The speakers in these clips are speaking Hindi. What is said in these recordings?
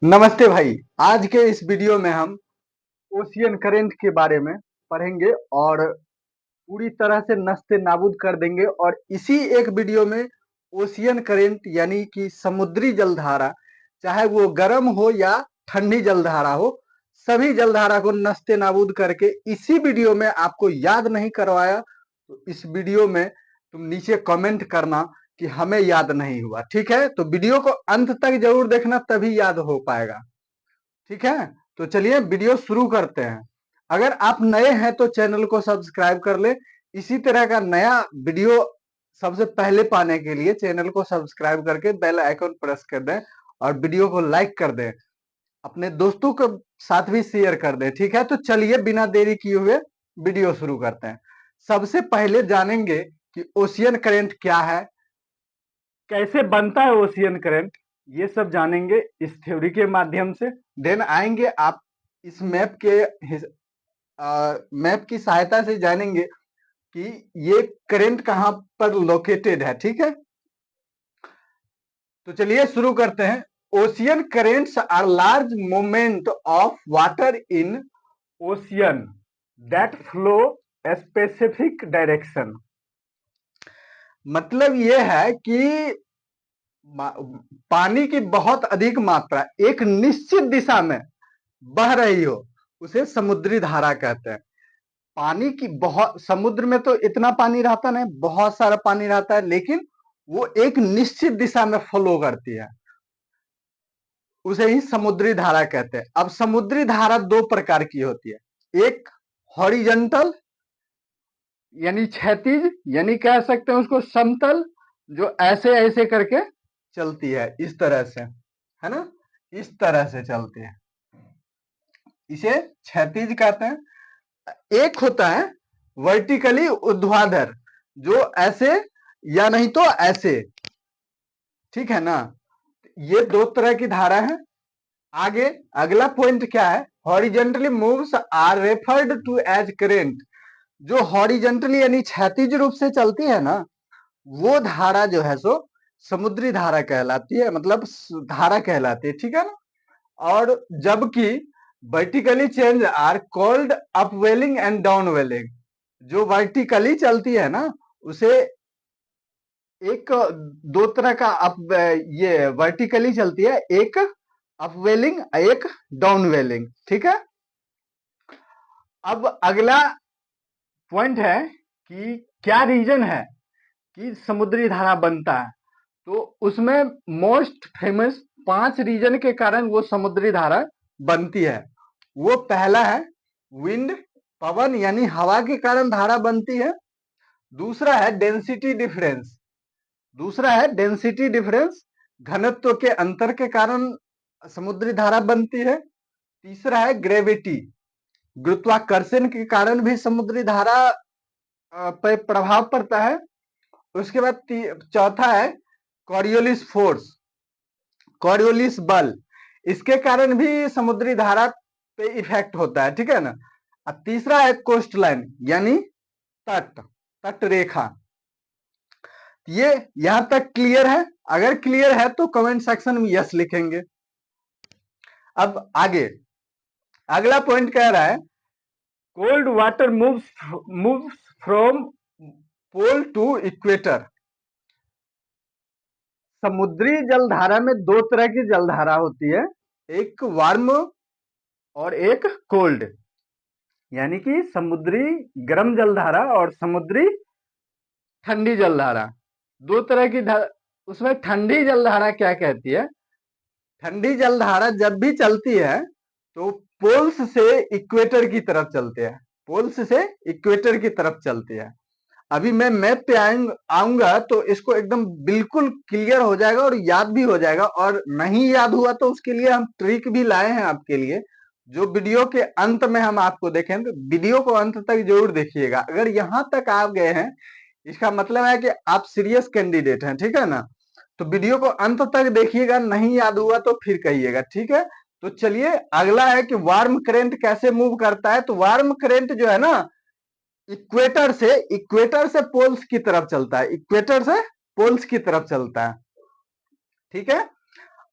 नमस्ते भाई। आज के इस वीडियो में हम ओशियन करंट के बारे में पढ़ेंगे और पूरी तरह से नस्ते नाबूद कर देंगे। और इसी एक वीडियो में ओशियन करंट यानी कि समुद्री जलधारा, चाहे वो गर्म हो या ठंडी जलधारा हो, सभी जलधारा को नस्ते नाबूद करके इसी वीडियो में आपको याद नहीं करवाया तो इस वीडियो में तुम नीचे कमेंट करना कि हमें याद नहीं हुआ। ठीक है, तो वीडियो को अंत तक जरूर देखना, तभी याद हो पाएगा। ठीक है, तो चलिए वीडियो शुरू करते हैं। अगर आप नए हैं तो चैनल को सब्सक्राइब कर ले। इसी तरह का नया वीडियो सबसे पहले पाने के लिए चैनल को सब्सक्राइब करके बेल आइकन प्रेस कर दें और वीडियो को लाइक कर दें, अपने दोस्तों के साथ भी शेयर कर दें। ठीक है, तो चलिए बिना देरी किए हुए वीडियो शुरू करते हैं। सबसे पहले जानेंगे कि ओशियन करंट क्या है, कैसे बनता है ओशियन करंट, ये सब जानेंगे इस थ्योरी के माध्यम से। देन आएंगे आप इस मैप की सहायता से जानेंगे कि ये करंट कहां पर लोकेटेड है। ठीक है, तो चलिए शुरू करते हैं। Ocean currents are large movement of water in ocean that flow specific direction. मतलब यह है कि पानी की बहुत अधिक मात्रा एक निश्चित दिशा में बह रही हो, उसे समुद्री धारा कहते हैं। पानी की बहुत, समुद्र में तो इतना पानी रहता नहीं, बहुत सारा पानी रहता है, लेकिन वो एक निश्चित दिशा में फ्लो करती है, उसे ही समुद्री धारा कहते हैं। अब समुद्री धारा दो प्रकार की होती है, एक हॉरिजॉन्टल यानी क्षैतिज, यानी कह सकते हैं उसको समतल, जो ऐसे ऐसे करके चलती है, इस तरह से, है ना, इस तरह से चलती है, इसे क्षैतिज कहते हैं। एक होता है वर्टिकली ऊर्ध्वाधर, जो ऐसे या नहीं तो ऐसे। ठीक है ना, ये दो तरह की धारा है। आगे अगला पॉइंट क्या है, horizontally moves are referred to as current. जो हॉरिजेंटली यानी क्षैतिज रूप से चलती है ना, वो धारा जो है सो समुद्री धारा कहलाती है, मतलब धारा कहलाती है। ठीक है ना, और जबकि vertically change are called upwelling and downwelling. जो वर्टिकली चलती है ना, उसे एक दो तरह का अप, ये वर्टिकली चलती है, एक अपवेलिंग एक डाउनवेलिंग। ठीक है, अब अगला पॉइंट है कि क्या रीजन है कि समुद्री धारा बनता है। तो उसमें मोस्ट फेमस 5 रीजन के कारण वो समुद्री धारा बनती है। वो पहला है विंड, पवन यानी हवा के कारण धारा बनती है। दूसरा है डेंसिटी डिफरेंस, घनत्व के अंतर के कारण समुद्री धारा बनती है। तीसरा है ग्रेविटी, गुरुत्वाकर्षण के कारण भी समुद्री धारा पर प्रभाव पड़ता है। उसके बाद चौथा है कॉरियोलिस फोर्स, कॉरियोलिस बल, इसके कारण भी समुद्री धारा पे इफेक्ट होता है। ठीक है ना, और तीसरा है कोस्ट लाइन यानी तट, तट रेखा। ये यहां तक क्लियर है? अगर क्लियर है तो कमेंट सेक्शन में यस लिखेंगे। अब आगे अगला पॉइंट कह रहा है cold water moves from pole to equator. समुद्री जलधारा में दो तरह की जलधारा होती है, एक वार्म और एक कोल्ड, यानी कि समुद्री गर्म जलधारा और समुद्री ठंडी जलधारा। दो तरह की उसमें ठंडी जलधारा क्या कहती है, ठंडी जलधारा जब भी चलती है तो पोल्स से इक्वेटर की तरफ चलते हैं, पोल्स से इक्वेटर की तरफ चलती है। अभी मैं मैप पे आऊंगा तो इसको एकदम बिल्कुल क्लियर हो जाएगा और याद भी हो जाएगा। और नहीं याद हुआ तो उसके लिए हम ट्रिक भी लाए हैं आपके लिए, जो वीडियो के अंत में हम आपको देखें, तो वीडियो को अंत तक जरूर देखिएगा। अगर यहां तक आप गए हैं, इसका मतलब है कि आप सीरियस कैंडिडेट हैं। ठीक है ना, तो वीडियो को अंत तक देखिएगा, नहीं याद हुआ तो फिर कहिएगा। ठीक है, तो चलिए अगला है कि वार्म करंट कैसे मूव करता है। तो वार्म करंट जो है ना, इक्वेटर से पोल्स की तरफ चलता है, इक्वेटर से पोल्स की तरफ चलता है। ठीक है,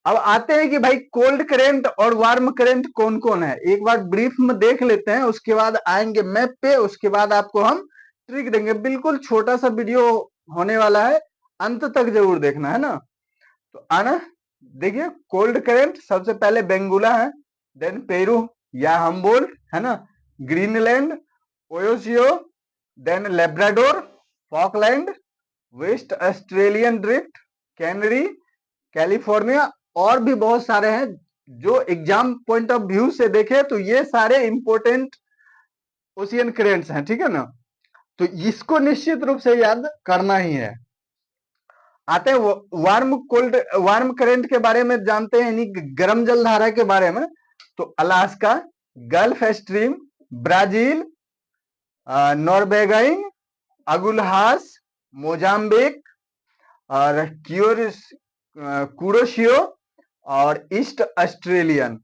अब आते हैं कि भाई कोल्ड करेंट और वार्म करेंट कौन कौन है, एक बार ब्रीफ में देख लेते हैं, उसके बाद आएंगे मैप पे, उसके बाद आपको हम ट्रिक देंगे। बिल्कुल छोटा सा वीडियो होने वाला है, अंत तक जरूर देखना है ना। तो आना, देखिए कोल्ड करेंट सबसे पहले बेंगुला है, देन पेरू या हमबोल्ट है ना, Greenland, Oyashio, then Labrador, Falkland, West Australian drift, Canary, California, और भी बहुत सारे हैं। जो एग्जाम पॉइंट ऑफ व्यू से देखे तो ये सारे इंपोर्टेंट ओशियन करेंट्स हैं, ठीक है ना। तो इसको निश्चित रूप से याद करना ही है। आते हैं वार्म कोल्ड वार्म करंट के बारे में जानते हैं, यानी गर्म जलधारा के बारे में। तो Alaska, Gulf Stream, Brazil, Norwegian, Agulhas, Mozambique और कुरोशियो और ईस्ट ऑस्ट्रेलियन,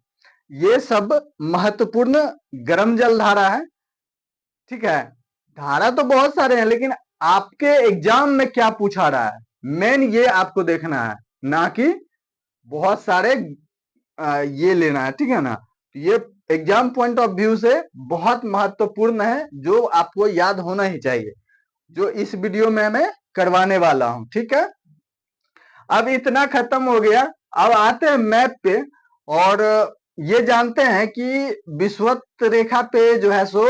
ये सब महत्वपूर्ण गर्म जलधारा है, ठीक है। धारा तो बहुत सारे हैं, लेकिन आपके एग्जाम में क्या पूछा रहा है, मेन ये आपको देखना है, ना कि बहुत सारे ये लेना है, ठीक है ना। ये एग्जाम पॉइंट ऑफ व्यू से बहुत महत्वपूर्ण है, जो आपको याद होना ही चाहिए, जो इस वीडियो में मैं करवाने वाला हूं, ठीक है। अब इतना खत्म हो गया, अब आते हैं मैप पे, और ये जानते हैं कि विषुवत रेखा पे जो है सो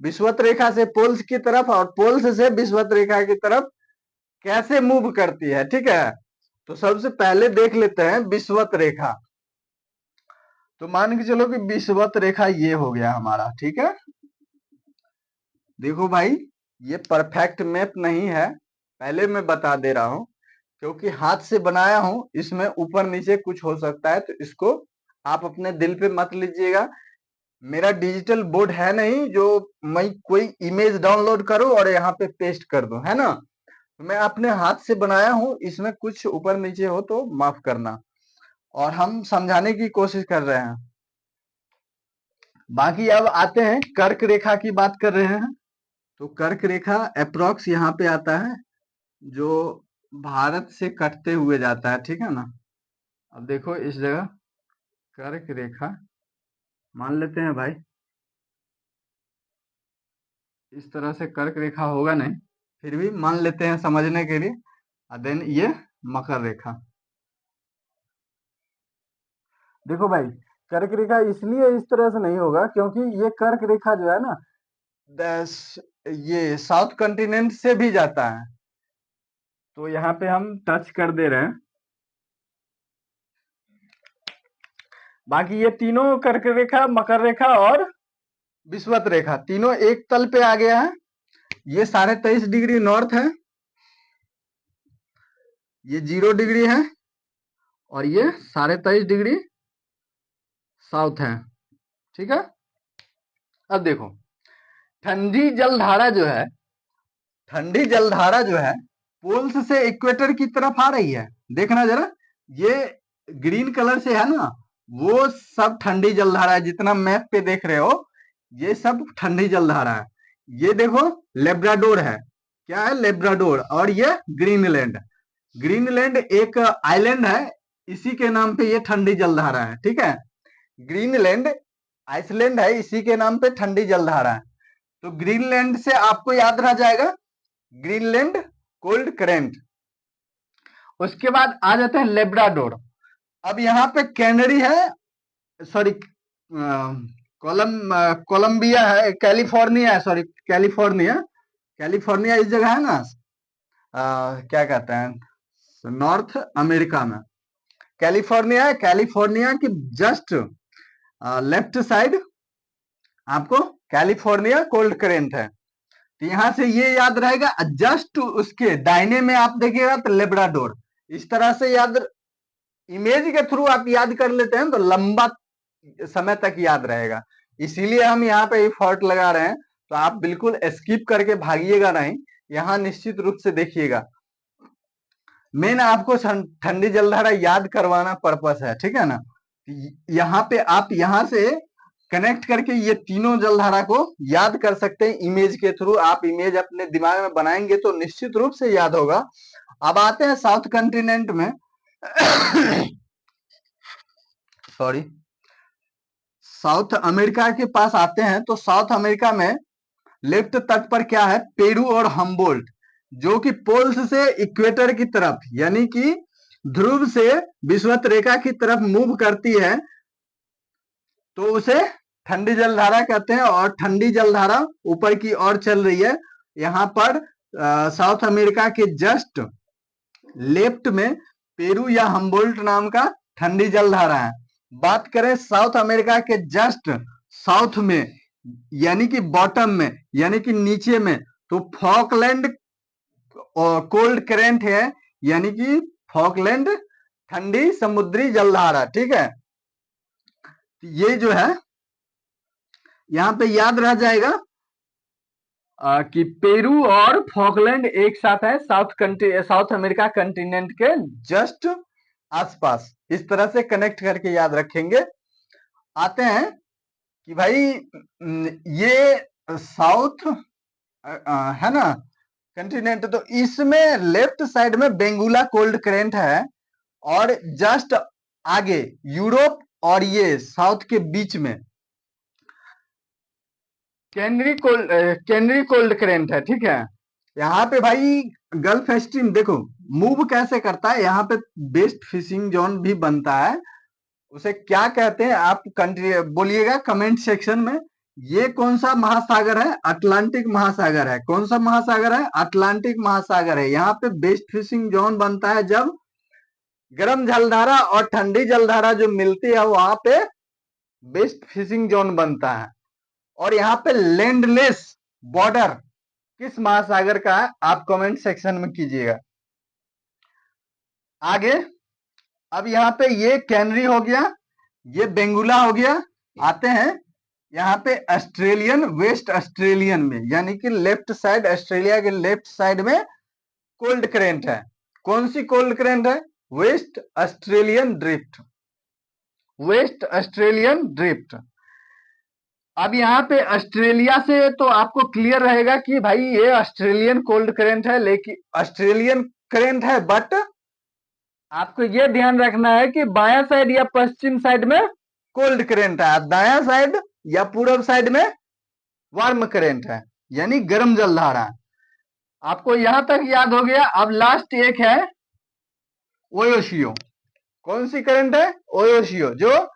विषुवत रेखा से पोल्स की तरफ और पोल्स से विषुवत रेखा की तरफ कैसे मूव करती है, ठीक है। तो सबसे पहले देख लेते हैं विषुवत रेखा। तो मान के चलो कि विषुवत रेखा ये हो गया हमारा, ठीक है। देखो भाई, ये परफेक्ट मैप नहीं है, पहले मैं बता दे रहा हूं, क्योंकि हाथ से बनाया हूं, इसमें ऊपर नीचे कुछ हो सकता है, तो इसको आप अपने दिल पे मत लीजिएगा। मेरा डिजिटल बोर्ड है नहीं जो मैं कोई इमेज डाउनलोड करूं और यहाँ पे पेस्ट कर दूं, है ना। मैं अपने हाथ से बनाया हूं, इसमें कुछ ऊपर नीचे हो तो माफ करना, और हम समझाने की कोशिश कर रहे हैं। बाकी अब आते हैं कर्क रेखा की बात कर रहे हैं। तो कर्क रेखा अप्रोक्स यहाँ पे आता है, जो भारत से कटते हुए जाता है, ठीक है ना। अब देखो इस जगह कर्क रेखा मान लेते हैं भाई, इस तरह से कर्क रेखा होगा नहीं, फिर भी मान लेते हैं समझने के लिए। देन ये मकर रेखा। देखो भाई, कर्क रेखा इसलिए इस तरह से नहीं होगा क्योंकि ये कर्क रेखा जो है ना, ये साउथ कंटिनेंट से भी जाता है। तो यहाँ पे हम टच कर दे रहे हैं। बाकी ये तीनों कर्क रेखा, मकर रेखा और विषुवत रेखा तीनों एक तल पे आ गया है। ये 23.5 डिग्री नॉर्थ है, ये 0 डिग्री है, और ये 23.5 डिग्री साउथ है, ठीक है। अब देखो, ठंडी जलधारा जो है ठंडी जलधारा जो है पोल्स से इक्वेटर की तरफ आ रही है। देखना जरा, ये ग्रीन कलर से है ना, वो सब ठंडी जलधारा है, जितना मैप पे देख रहे हो ये सब ठंडी जलधारा है। ये देखो लेब्राडोर है, क्या है, लेब्राडोर, और ये ग्रीनलैंड। ग्रीनलैंड एक आइलैंड है, इसी के नाम पे ये ठंडी जलधारा है, ठीक है। ग्रीनलैंड आइसलैंड है, इसी के नाम पे ठंडी जलधारा है। तो ग्रीनलैंड से आपको याद रह जाएगा ग्रीनलैंड कोल्ड करेंट। उसके बाद आ जाते हैं लेब्राडोर। अब यहाँ पे कैनरी है, सॉरी कोलंबिया है, कैलिफोर्निया है, सॉरी कैलिफोर्निया, कैलिफोर्निया इस जगह है ना, क्या कहते हैं, नॉर्थ अमेरिका में कैलिफोर्निया है। कैलिफोर्निया की जस्ट लेफ्ट साइड आपको कैलिफोर्निया कोल्ड करेंट है। तो यहां से ये याद रहेगा, जस्ट उसके दाहिने में आप देखिएगा तो लेब्राडोर। इस तरह से याद, इमेज के थ्रू आप याद कर लेते हैं तो लंबा समय तक याद रहेगा। इसीलिए हम यहाँ पे एफर्ट लगा रहे हैं, तो आप बिल्कुल स्किप करके भागिएगा नहीं, यहाँ निश्चित रूप से देखिएगा। मेन आपको ठंडी जलधारा याद करवाना पर्पस है, ठीक है ना। यहाँ पे आप यहाँ से कनेक्ट करके ये तीनों जलधारा को याद कर सकते हैं इमेज के थ्रू। आप इमेज अपने दिमाग में बनाएंगे तो निश्चित रूप से याद होगा। अब आते हैं साउथ कॉन्टिनेंट में। सॉरी, साउथ अमेरिका के पास आते हैं तो साउथ अमेरिका में लेफ्ट तट पर क्या है, पेरू और हम्बोल्ट, जो कि पोल्स से इक्वेटर की तरफ यानी कि ध्रुव से विषुवत रेखा की तरफ मूव करती है, तो उसे ठंडी जलधारा कहते हैं। और ठंडी जलधारा ऊपर की ओर चल रही है। यहाँ पर साउथ अमेरिका के जस्ट लेफ्ट में पेरू या हम्बोल्ट नाम का ठंडी जलधारा है। बात करें साउथ अमेरिका के जस्ट साउथ में यानी कि बॉटम में यानी कि नीचे में, तो फॉकलैंड कोल्ड करेंट है, यानी कि फॉकलैंड ठंडी समुद्री जलधारा। ठीक है, ये जो है यहाँ पे याद रह जाएगा कि पेरू और फॉकलैंड एक साथ है साउथ अमेरिका कंटिनेंट के जस्ट आसपास। इस तरह से कनेक्ट करके याद रखेंगे। आते हैं कि भाई ये साउथ है ना कंटिनेंट, तो इसमें लेफ्ट साइड में बेंगुला कोल्ड करेंट है और जस्ट आगे यूरोप और ये साउथ के बीच में कैनरी कोल्ड करेंट है। ठीक है, यहाँ पे भाई गल्फ स्ट्रीम देखो मूव कैसे करता है। यहाँ पे बेस्ट फिशिंग जोन भी बनता है। उसे क्या कहते हैं आप कंट्री बोलिएगा कमेंट सेक्शन में। ये कौन सा महासागर है, अटलांटिक महासागर है। कौन सा महासागर है, अटलांटिक महासागर है। यहाँ पे बेस्ट फिशिंग जोन बनता है जब गर्म जलधारा और ठंडी जलधारा जो मिलती है वहां पे बेस्ट फिशिंग जोन बनता है। और यहाँ पे लैंडलेस बॉर्डर किस महासागर का है आप कमेंट सेक्शन में कीजिएगा। आगे अब यहाँ पे ये कैनरी हो गया, ये बेंगुला हो गया। आते हैं यहाँ पे ऑस्ट्रेलियन, वेस्ट ऑस्ट्रेलियन में यानी कि लेफ्ट साइड, ऑस्ट्रेलिया के लेफ्ट साइड में कोल्ड करेंट है। कौन सी कोल्ड करेंट है, waste Australian drift, West Australian drift. अब यहाँ पे ऑस्ट्रेलिया से तो आपको क्लियर रहेगा कि भाई ये ऑस्ट्रेलियन कोल्ड करेंट है, लेकिन ऑस्ट्रेलियन करेंट है, बट आपको ये ध्यान रखना है कि बायां साइड या पश्चिम साइड में कोल्ड करेंट है, दायां साइड या पूर्व साइड में वार्म करेंट है यानी गर्म जलधारा। आपको यहां तक याद हो गया। अब लास्ट एक है ओयोशियो। कौन सी करंट है, ओयोशियो, जो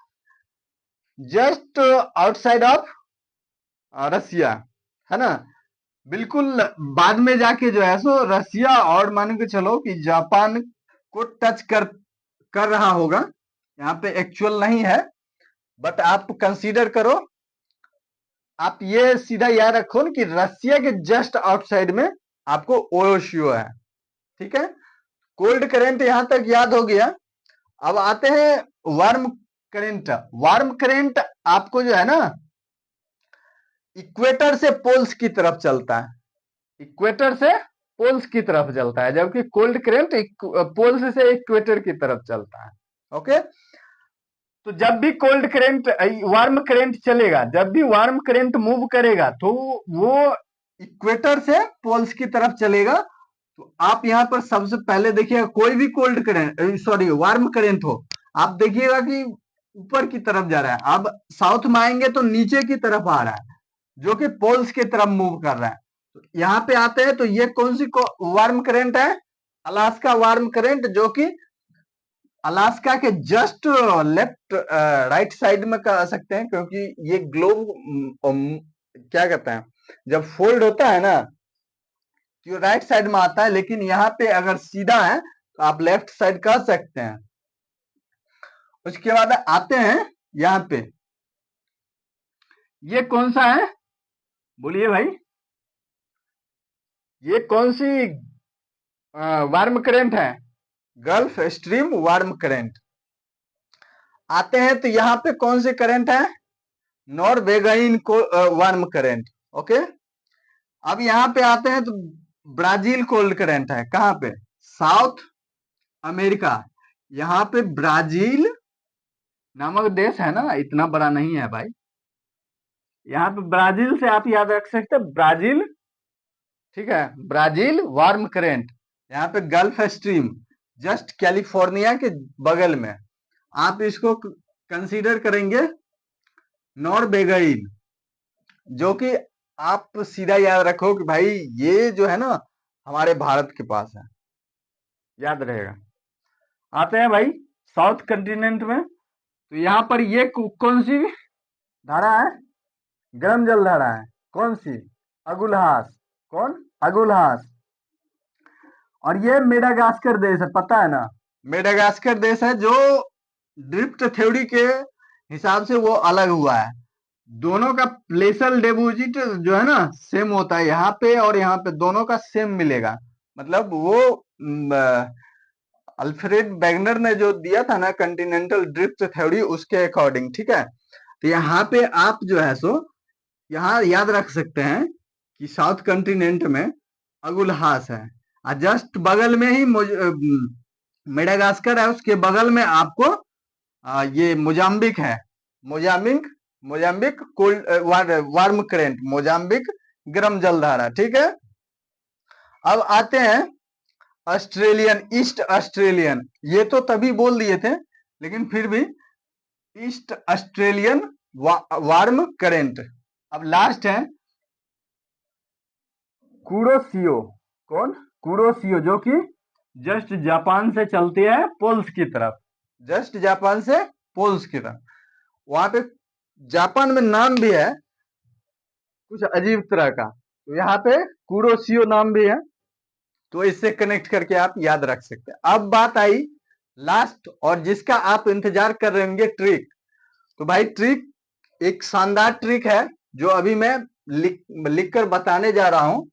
जस्ट आउटसाइड ऑफ रसिया है ना, बिल्कुल बाद में जाके जो है सो रसिया और मान के चलो कि जापान को टच कर रहा होगा। यहाँ पे एक्चुअल नहीं है, बट आप कंसीडर करो। आप ये सीधा याद रखो कि रसिया के जस्ट आउटसाइड में आपको ओयोशियो है। ठीक है, कोल्ड करंट यहां तक याद हो गया। अब आते हैं वार्म करंट। वार्म करंट आपको जो है ना इक्वेटर से पोल्स की तरफ चलता है, इक्वेटर से पोल्स की तरफ चलता है, जबकि कोल्ड करंट पोल्स से इक्वेटर की तरफ चलता है। ओके, तो जब भी कोल्ड करंट वार्म करंट चलेगा, जब भी वार्म करंट मूव करेगा तो वो इक्वेटर से पोल्स की तरफ चलेगा। तो आप यहाँ पर सबसे पहले देखिएगा कोई भी cold current sorry warm current हो, आप देखिएगा कि ऊपर की तरफ जा रहा है। अब साउथ में आएंगे तो नीचे की तरफ आ रहा है, जो कि पोल्स की तरफ मूव कर रहा है। तो यहाँ पे आते हैं तो ये कौन सी वार्म करंट है, अलास्का वार्म करंट, जो कि अलास्का के जस्ट लेफ्ट राइट साइड में कह सकते हैं, क्योंकि ये ग्लोब क्या कहते हैं जब फोल्ड होता है ना तो राइट साइड में आता है, लेकिन यहाँ पे अगर सीधा है तो आप लेफ्ट साइड कह सकते हैं। उसके बाद आते हैं यहाँ पे, ये कौन सा है बोलिए भाई, ये कौन सी वार्म करंट है, गल्फ स्ट्रीम वार्म करंट। आते हैं तो यहाँ पे कौन से करंट है, नॉर्वेगियन को वार्म करंट। ओके, अब यहाँ पे आते हैं तो ब्राजील कोल्ड करंट है। कहाँ पे, साउथ अमेरिका। यहाँ पे ब्राजील नामक देश है ना, इतना बड़ा नहीं है भाई। यहाँ पे ब्राजील से आप याद रख सकते हैं, ब्राजील। ठीक है, ब्राजील वार्म करंट। यहाँ पे गल्फ स्ट्रीम जस्ट कैलिफोर्निया के बगल में, आप इसको कंसीडर करेंगे नॉर्वेगियन, जो कि आप सीधा याद रखो कि भाई ये जो है ना हमारे भारत के पास है, याद रहेगा। आते हैं भाई साउथ कंटिनेंट में, तो यहाँ पर ये कौन सी धारा है? गर्म जल धारा है। कौन सी? अगुलहास। कौन? अगुलहास। और ये मेडागास्कर देश है, पता है ना? मेडागास्कर देश है जो ड्रिफ्ट थ्योरी के हिसाब से वो अलग हुआ है। दोनों का प्लेसल डिपॉजिट जो है ना सेम होता है यहाँ पे, और यहाँ पे दोनों का सेम मिलेगा। मतलब वो अल्फ्रेड वेगनर ने जो दिया था ना कॉन्टिनेंटल ड्रिफ्ट थ्योरी, उसके अकॉर्डिंग, ठीक है। तो यहाँ पे आप जो है सो यहाँ याद रख सकते हैं कि साउथ कॉन्टिनेंट में अगुलहास है, और जस्ट बगल में ही मेडागास्कर है, उसके बगल में आपको ये मोजाम्बिक है। Mozambique, Mozambique cold warm current, Mozambique गर्म जलधारा, ठीक है। अब आते हैं ऑस्ट्रेलियन, ईस्ट ऑस्ट्रेलियन, ये तो तभी बोल दिए थे, लेकिन फिर भी ईस्ट ऑस्ट्रेलियन वार्म करेंट। अब लास्ट है कुरोशियो। कौन? कुरोशियो, जो कि जस्ट जापान से चलती है पोल्स की तरफ, जस्ट जापान से पोल्स की तरफ। वहां पे जापान में नाम भी है कुछ अजीब तरह का, तो यहाँ पे कुरोशियो नाम भी है, तो इससे कनेक्ट करके आप याद रख सकते हैं। अब बात आई लास्ट, और जिसका आप इंतजार कर रहे होंगे, ट्रिक। तो भाई ट्रिक एक शानदार ट्रिक है जो अभी मैं लिख कर बताने जा रहा हूं।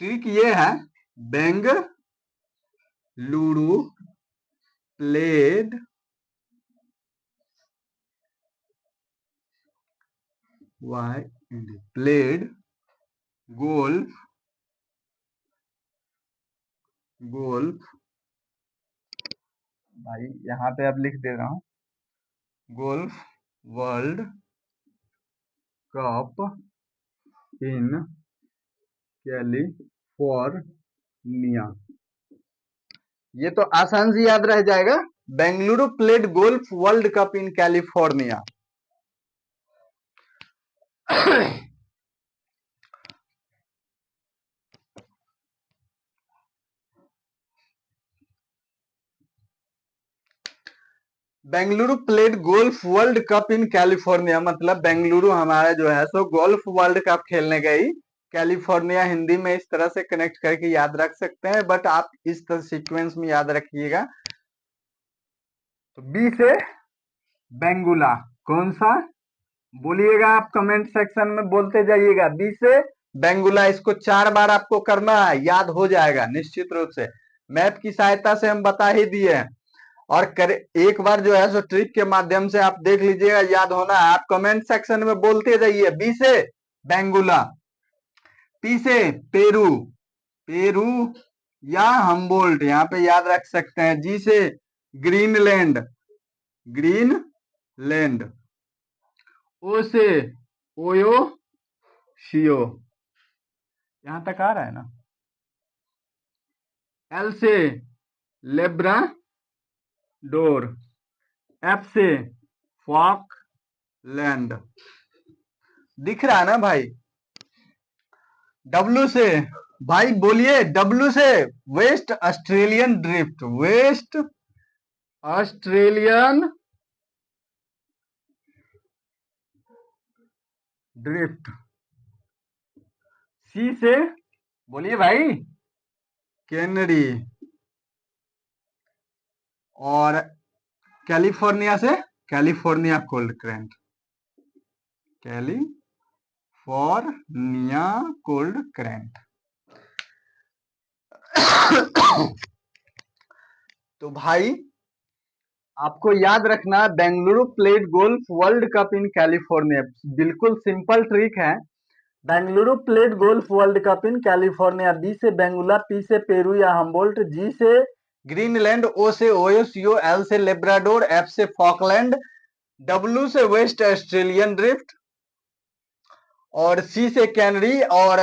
ट्रिक ये है, बेंगलुरु प्लेड प्लेड गोल्फ, भाई यहाँ पे अब लिख दे रहा हूं, golf world cup in California. ये तो आसान से याद रह जाएगा, Bengaluru played golf world cup in California. Bengaluru played golf world cup in California, मतलब बेंगलुरु हमारा जो है सो गोल्फ वर्ल्ड कप खेलने गई कैलिफोर्निया। हिंदी में इस तरह से कनेक्ट करके याद रख सकते हैं, बट आप इस तरह सीक्वेंस में याद रखिएगा। तो बी से बेंगुला, कौन सा? बोलिएगा आप कमेंट सेक्शन में, बोलते जाइएगा। बी से बेंगुला, इसको 4 बार आपको करना है, याद हो जाएगा निश्चित रूप से, मैप की सहायता से हम बता ही दिए हैं। और एक बार जो है सो ट्रिक के माध्यम से आप देख लीजिएगा, याद होना है। आप कमेंट सेक्शन में बोलते जाइए। बी से बेंगुला, पी से पेरू, पेरू या हम्बोल्ट, यहाँ पे याद रख सकते हैं। जी से ग्रीनलैंड, ग्रीनलैंड। ओ से ओयो शियो, यहां तक आ रहा है ना? एल से लेब्राडोर, एफ से फॉकलैंड, दिख रहा है ना भाई? डब्ल्यू से, भाई बोलिए, डब्ल्यू से West Australian drift, West Australian drift. C से बोलिए भाई, कैनरी। और कैलिफोर्निया से California cold current, California cold current. तो भाई आपको याद रखना, Bengaluru played golf world cup in California, बिल्कुल सिंपल ट्रिक है। Bengaluru played golf world cup in California. B से बेंगुला, पी से पेरू या हम्बोल्ट, जी से ग्रीनलैंड, ओ से ओएसयू, एल से लेब्राडोर, एफ से फॉकलैंड, डब्ल्यू से वेस्ट ऑस्ट्रेलियन ड्रिफ्ट, और सी से कैनरी, और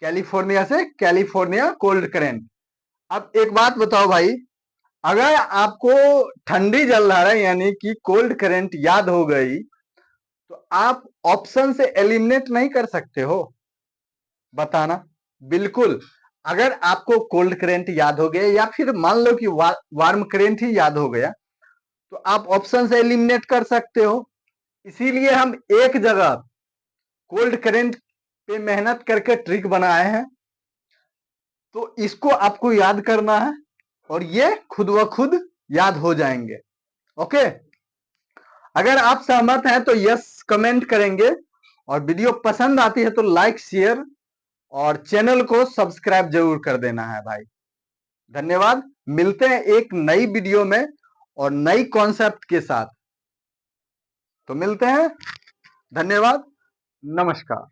कैलिफोर्निया से कैलिफोर्निया कोल्ड करंट। अब एक बात बताओ भाई, अगर आपको ठंडी जलधारा यानी कि कोल्ड करंट याद हो गई तो आप ऑप्शन से एलिमिनेट नहीं कर सकते हो, बताना। बिल्कुल, अगर आपको कोल्ड करंट याद हो गया या फिर मान लो कि वार्म करंट ही याद हो गया तो आप ऑप्शन से एलिमिनेट कर सकते हो। इसीलिए हम एक जगह कोल्ड करंट पे मेहनत करके ट्रिक बनाए हैं, तो इसको आपको याद करना है और ये खुद व खुद याद हो जाएंगे। ओके, अगर आप सहमत हैं तो यस कमेंट करेंगे, और वीडियो पसंद आती है तो लाइक शेयर और चैनल को सब्सक्राइब जरूर कर देना है भाई। धन्यवाद, मिलते हैं एक नई वीडियो में और नई कॉन्सेप्ट के साथ। तो मिलते हैं, धन्यवाद, नमस्कार।